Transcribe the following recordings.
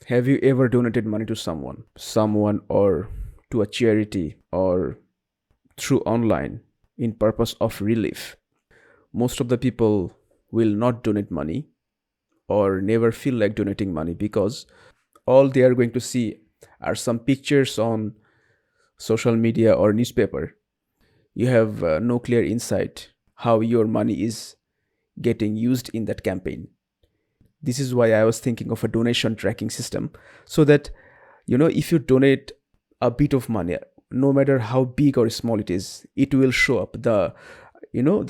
Have you ever donated money to someone or to a charity or through online in purpose of relief? Most of the people will not donate money or never feel like donating money because all they are going to see are some pictures on social media or newspaper. You have no clear insight how your money is getting used in that campaign. This is why I was thinking of a donation tracking system, so that if you donate a bit of money, no matter how big or small it is, it will show up the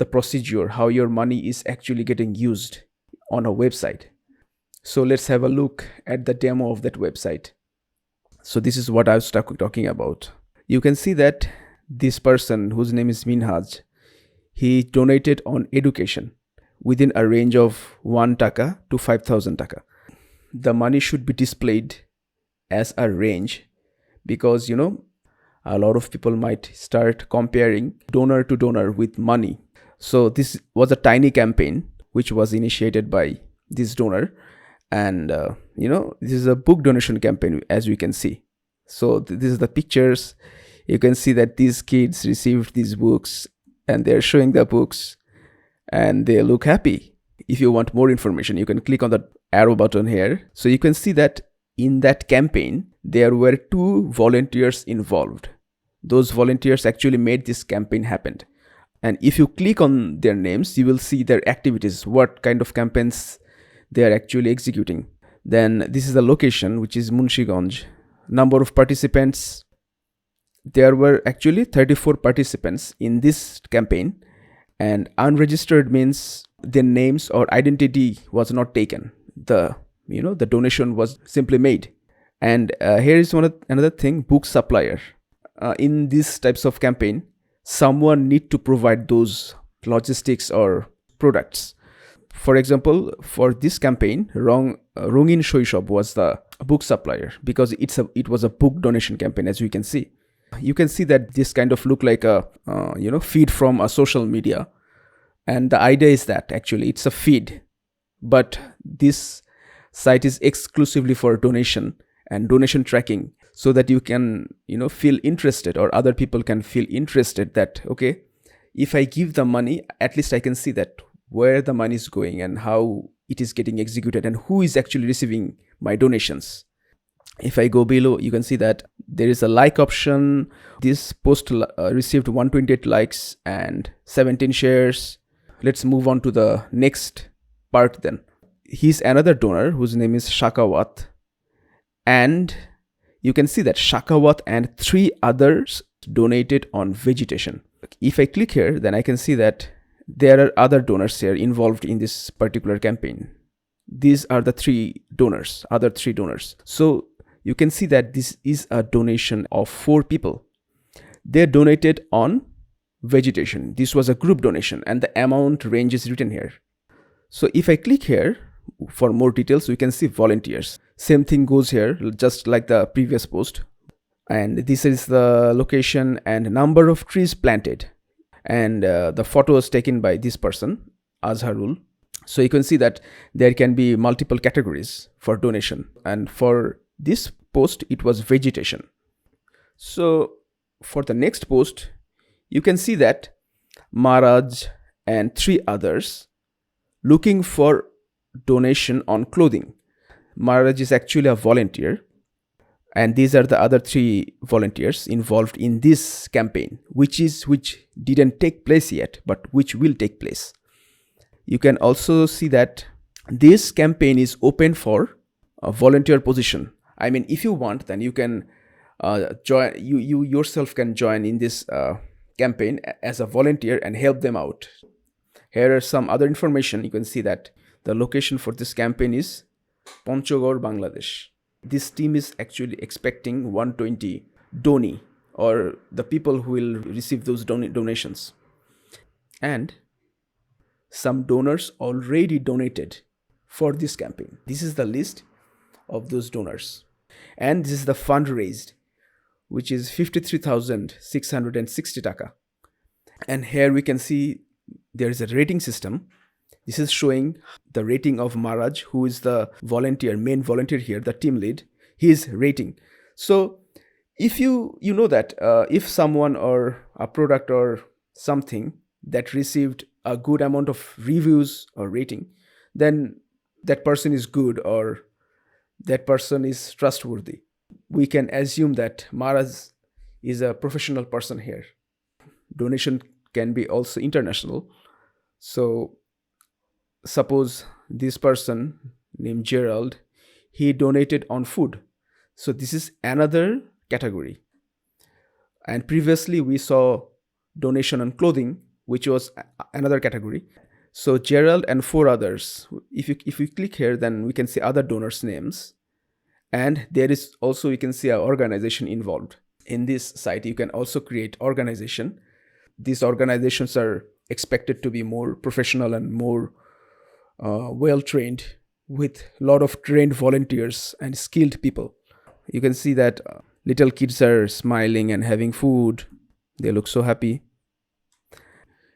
procedure, how your money is actually getting used on a website. So let's have a look at the demo of that website. So this is what I was talking about. You can see that this person, whose name is Minhaj, he donated on education within a range of 1 taka to 5,000 taka. The money should be displayed as a range because a lot of people might start comparing donor to donor with money. So this was a tiny campaign which was initiated by this donor, and this is a book donation campaign, as we can see. So this is the pictures. You can see that these kids received these books and they're showing the books and they look happy. If you want more information, you can click on the arrow button here. So you can see that in that campaign, there were 2 volunteers involved. Those volunteers actually made this campaign happen. And if you click on their names, you will see their activities, what kind of campaigns they are actually executing. Then this is the location, which is Munshiganj. Number of participants, there were actually 34 participants in this campaign, and unregistered means their names or identity was not taken. The donation was simply made. And here is another thing: book supplier. In these types of campaign, someone need to provide those logistics or products. For example, for this campaign, Rongin Shoishab was the book supplier because it was a book donation campaign, as you can see. You can see that this kind of look like a feed from a social media, and the idea is that actually it's a feed, but this site is exclusively for donation and donation tracking, so that you can feel interested, or other people can feel interested that, okay, if I give the money, at least I can see that where the money is going and how it is getting executed and who is actually receiving my donations. If I go below, you can see that there is a like option. This post received 128 likes and 17 shares. Let's move on to the next part then. He's another donor whose name is Shakawat, and you can see that Shakawat and 3 others donated on vegetation. If I click here, then I can see that there are other donors here involved in this particular campaign. These are the other three donors. So you can see that this is a donation of 4 people. They donated on vegetation. This was a group donation, and the amount range is written here. So if I click here for more details, we can see volunteers. Same thing goes here, just like the previous post. And this is the location and number of trees planted. And the photo was taken by this person, Azharul. So you can see that there can be multiple categories for donation. And for this post, it was vegetation. So for the next post, you can see that Maharaj and 3 others looking for donation on clothing. Maharaj is actually a volunteer, and these are the other 3 volunteers involved in this campaign, which didn't take place yet, but which will take place. You can also see that this campaign is open for a volunteer position. I mean, if you want, then you can join. You yourself can join in this campaign as a volunteer and help them out. Here are some other information. You can see that the location for this campaign is Panchgor, Bangladesh. This team is actually expecting 120 doni, or the people who will receive those donations. And some donors already donated for this campaign. This is the list of those donors. And this is the fund raised, which is 53,660 taka. And here we can see there is a rating system. This is showing the rating of Maharaj, who is the main volunteer here, the team lead, his rating. So if you know that if someone or a product or something that received a good amount of reviews or rating, then that person is good or that person is trustworthy. We can assume that Maharaj is a professional person here. Donation can be also international. So suppose this person named Gerald, he donated on food. So this is another category. And previously we saw donation on clothing, which was another category. So Gerald and 4 others. If we click here, then we can see other donors' names. And there is also, we can see an organization involved. In this site, you can also create organization. These organizations are expected to be more professional and more well-trained, with a lot of trained volunteers and skilled people. You can see that little kids are smiling and having food. They look so happy.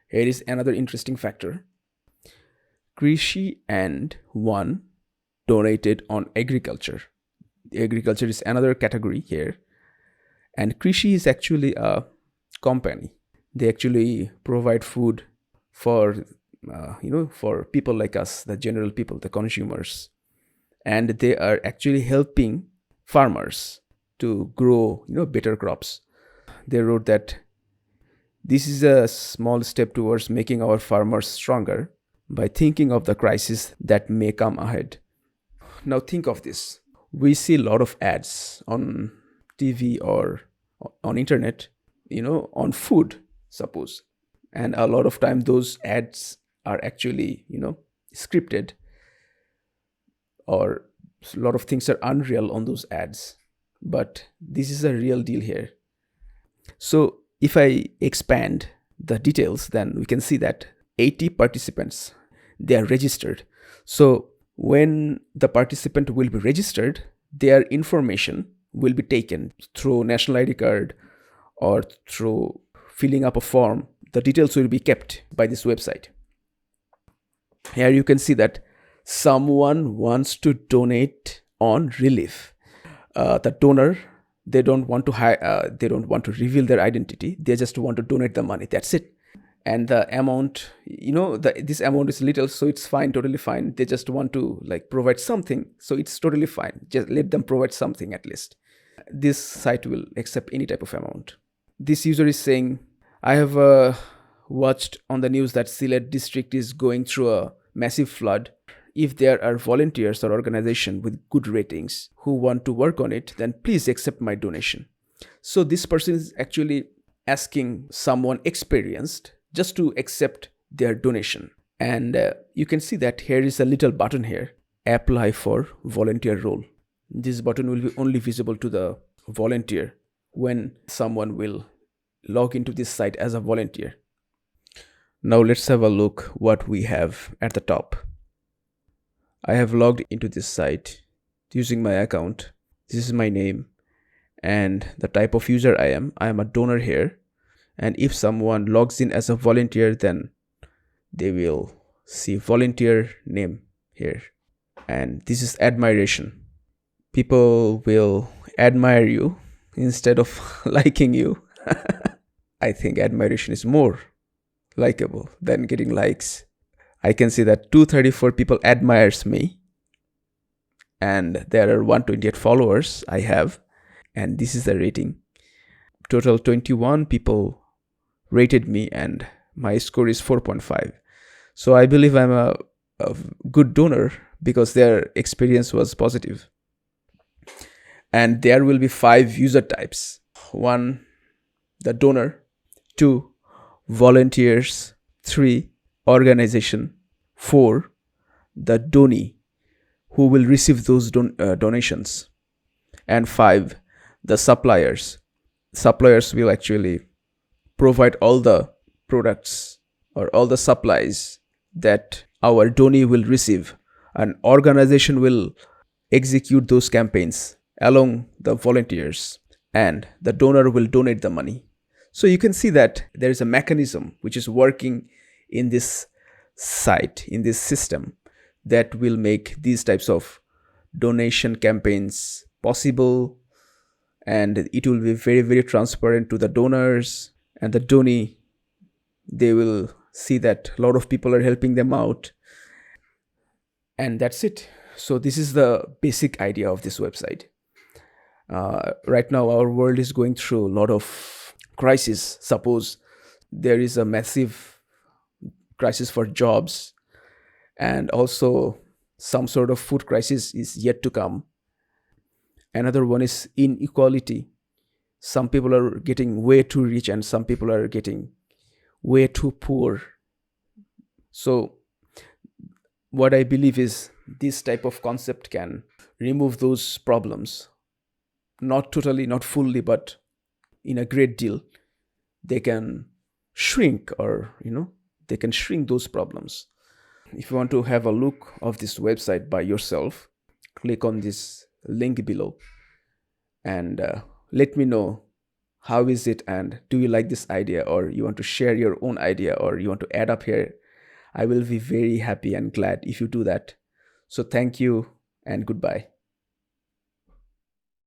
Here is another interesting factor. Krishi and 1 donated on agriculture. Agriculture is another category here. And Krishi is actually a company. They actually provide food for for people like us, the general people, the consumers. And they are actually helping farmers to grow better crops. They wrote that this is a small step towards making our farmers stronger by thinking of the crisis that may come ahead. Now think of this. We see a lot of ads on TV or on internet, on food, suppose. And a lot of time those ads are actually, scripted, or a lot of things are unreal on those ads. But this is a real deal here. So if I expand the details, then we can see that 80 participants, they are registered. So when the participant will be registered, their information will be taken through national ID card or through filling up a form. The details will be kept by this website. Here you can see that someone wants to donate on relief. The donor, they don't want to reveal their identity. They just want to donate the money. That's it. And the amount, this amount is little, so it's fine, totally fine. They just want to provide something, so it's totally fine. Just let them provide something at least. This site will accept any type of amount. This user is saying, I have watched on the news that Sylhet district is going through a massive flood. If there are volunteers or organizations with good ratings who want to work on it, then please accept my donation. So this person is actually asking someone experienced just to accept their donation. And you can see that here is a little button here, apply for volunteer role. This button will be only visible to the volunteer when someone will log into this site as a volunteer. Now let's have a look what we have at the top. I have logged into this site using my account. This is my name and the type of user I am. I am a donor here. And if someone logs in as a volunteer, then they will see volunteer name here. And this is admiration. People will admire you instead of liking you. I think admiration is more likable than getting likes. I can see that 234 people admires me. And there are 128 followers I have. And this is the rating. Total 21 people rated me and my score is 4.5. So I believe I'm a good donor because their experience was positive. And there will be 5 user types. 1, the donor. 2, volunteers. 3, organization. 4, the donee who will receive those donations. And 5, the suppliers. Suppliers will actually provide all the products or all the supplies that our donee will receive. An organization will execute those campaigns along the volunteers and the donor will donate the money. So you can see that there is a mechanism which is working in this site, in this system that will make these types of donation campaigns possible, and it will be very, very transparent to the donors, and the donee, they will see that a lot of people are helping them out, and that's it. So this is the basic idea of this website. Right now our world is going through a lot of crisis. Suppose there is a massive crisis for jobs, and also some sort of food crisis is yet to come. Another one is inequality. Some people are getting way too rich and some people are getting way too poor. So what I believe is this type of concept can remove those problems. Not totally, not fully, but in a great deal. They can shrink, or they can shrink those problems. If you want to have a look of this website by yourself, click on this link below and let me know how is it, and do you like this idea, or you want to share your own idea, or you want to add up here. I will be very happy and glad if you do that. So thank you and goodbye.